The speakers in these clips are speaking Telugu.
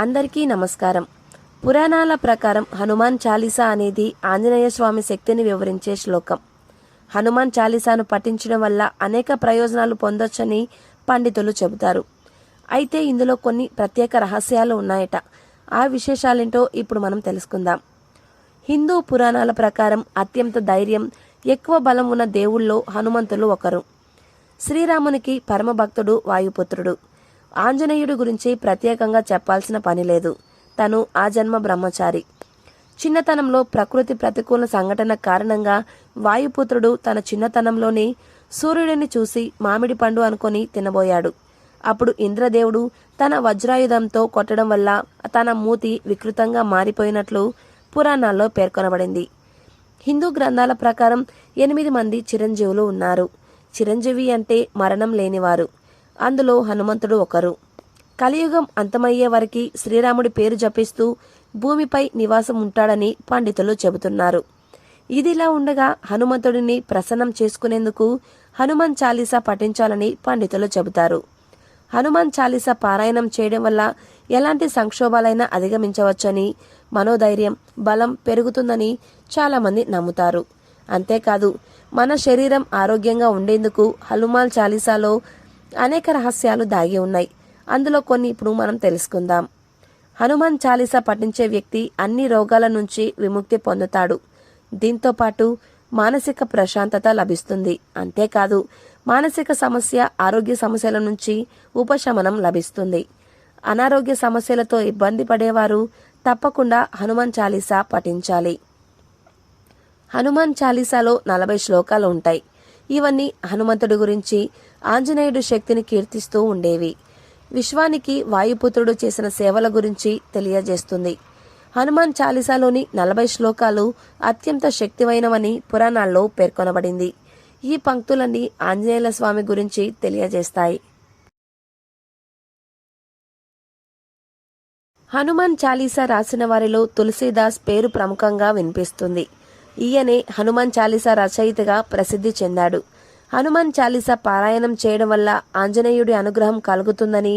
అందరికీ నమస్కారం. పురాణాల ప్రకారం హనుమాన్ చాలీసా అనేది ఆంజనేయ స్వామి శక్తిని వివరించే శ్లోకం. హనుమాన్ చాలీసాను పఠించడం వల్ల అనేక ప్రయోజనాలు పొందొచ్చని పండితులు చెబుతారు. అయితే ఇందులో కొన్ని ప్రత్యేక రహస్యాలు ఉన్నాయట. ఆ విశేషాలేంటో ఇప్పుడు మనం తెలుసుకుందాం. హిందూ పురాణాల ప్రకారం అత్యంత ధైర్యం, ఎక్కువ బలం ఉన్న దేవుళ్ళలో హనుమంతులు ఒకరు. శ్రీరామునికి పరమభక్తుడు, వాయుపుత్రుడు. ఆంజనేయుడి గురించి ప్రత్యేకంగా చెప్పాల్సిన పని లేదు. తను ఆజన్మ బ్రహ్మచారి. చిన్నతనంలో ప్రకృతి ప్రతికూల సంఘటన కారణంగా వాయుపుత్రుడు తన చిన్నతనంలోనే సూర్యుడిని చూసి మామిడి పండు అనుకొని తినబోయాడు. అప్పుడు ఇంద్రదేవుడు తన వజ్రాయుధంతో కొట్టడం వల్ల తన మూతి వికృతంగా మారిపోయినట్లు పురాణాల్లో పేర్కొనబడింది. హిందూ గ్రంథాల ప్రకారం 8 మంది చిరంజీవులు ఉన్నారు. చిరంజీవి అంటే మరణం లేనివారు. అందులో హనుమంతుడు ఒకరు. కలియుగం అంతమయ్యే వరకు శ్రీరాముడి పేరు జపిస్తూ భూమిపై నివాసం ఉంటాడని పండితులు చెబుతున్నారు. ఇదిలా ఉండగా హనుమంతుడిని ప్రసన్నం చేసుకునేందుకు హనుమాన్ చాలీసా పఠించాలని పండితులు చెబుతారు. హనుమాన్ చాలీసా పారాయణం చేయడం వల్ల ఎలాంటి సంక్షోభాలైనా అధిగమించవచ్చని, మనోధైర్యం, బలం పెరుగుతుందని చాలామంది నమ్ముతారు. అంతేకాదు, మన శరీరం ఆరోగ్యంగా ఉండేందుకు హనుమాన్ చాలీసాలో అనేక రహస్యాలు దాగి ఉన్నాయి. అందులో కొన్ని ఇప్పుడు మనం తెలుసుకుందాం. హనుమాన్ చాలీసా పఠించే వ్యక్తి అన్ని రోగాల నుంచి విముక్తి పొందుతాడు. దీంతో పాటు మానసిక ప్రశాంతత లభిస్తుంది. అంతేకాదు, మానసిక సమస్య, ఆరోగ్య సమస్యల నుంచి ఉపశమనం లభిస్తుంది. అనారోగ్య సమస్యలతో ఇబ్బంది పడేవారు తప్పకుండా హనుమాన్ చాలీసా పఠించాలి. హనుమాన్ చాలీసాలో 40 శ్లోకాలు ఉంటాయి. ఇవన్నీ హనుమంతుడి గురించి, ఆంజనేయుడు శక్తిని కీర్తిస్తూ ఉండేవి. విశ్వానికి వాయుపుత్రుడు చేసిన సేవల గురించి తెలియజేస్తుంది. హనుమాన్ చాలీసాలోని 40 శ్లోకాలు అత్యంత శక్తివైనవని పురాణాల్లో పేర్కొనబడింది. ఈ పంక్తులన్నీ ఆంజనేయుల స్వామి గురించి తెలియజేస్తాయి. హనుమాన్ చాలీసా రాసిన వారిలో తులసీదాస్ పేరు ప్రముఖంగా వినిపిస్తుంది. ఈయనే హనుమాన్ చాలీసా రచయితగా ప్రసిద్ధి చెందాడు. హనుమాన్ చాలీసా పారాయణం చేయడం వల్ల ఆంజనేయుడి అనుగ్రహం కలుగుతుందని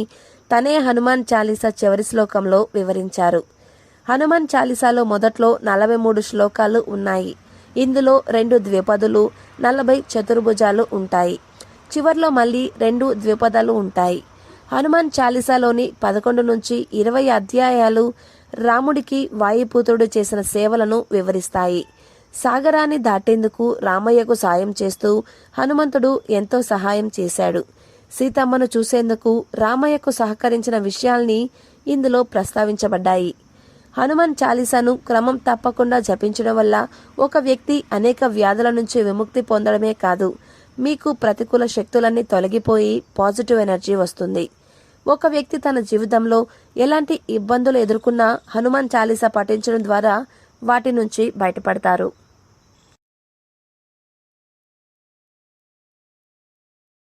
తనే హనుమాన్ చాలీసా చివరి శ్లోకంలో వివరించారు. హనుమాన్ చాలీసాలో మొదట్లో 43 శ్లోకాలు ఉన్నాయి. ఇందులో 2 ద్విపదులు, 40 చతుర్భుజాలు ఉంటాయి. చివర్లో మళ్ళీ 2 ద్విపదాలు ఉంటాయి. హనుమాన్ చాలీసాలోని 11 నుంచి 20 అధ్యాయాలు రాముడికి వాయుపుత్రుడు చేసిన సేవలను వివరిస్తాయి. సాగరాన్ని దాటేందుకు రామయ్యకు సాయం చేస్తూ హనుమంతుడు ఎంతో సహాయం చేశాడు. సీతమ్మను చూసేందుకు రామయ్యకు సహకరించిన విషయాల్ని ఇందులో ప్రస్తావించబడ్డాయి. హనుమాన్ చాలీసాను క్రమం తప్పకుండా జపించడం వల్ల ఒక వ్యక్తి అనేక వ్యాధుల నుంచి విముక్తి పొందడమే కాదు, మీకు ప్రతికూల శక్తులన్నీ తొలగిపోయి పాజిటివ్ ఎనర్జీ వస్తుంది. ఒక వ్యక్తి తన జీవితంలో ఎలాంటి ఇబ్బందులు ఎదుర్కొన్నా హనుమాన్ చాలీసా పఠించడం ద్వారా వాటి నుంచి బయటపడతారు.